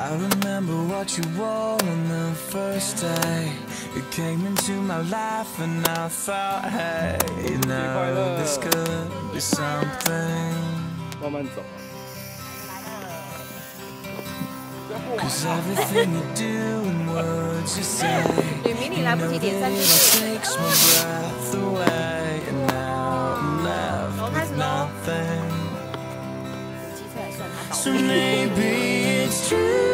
I remember what you wore on the first day. You came into my life and I thought, hey, you know, this could be something. 慢慢走。 Cause everything you do and words you say, 吕明你来不及点3 takes my breath away. And now I'm left with nothing. So maybe it's true.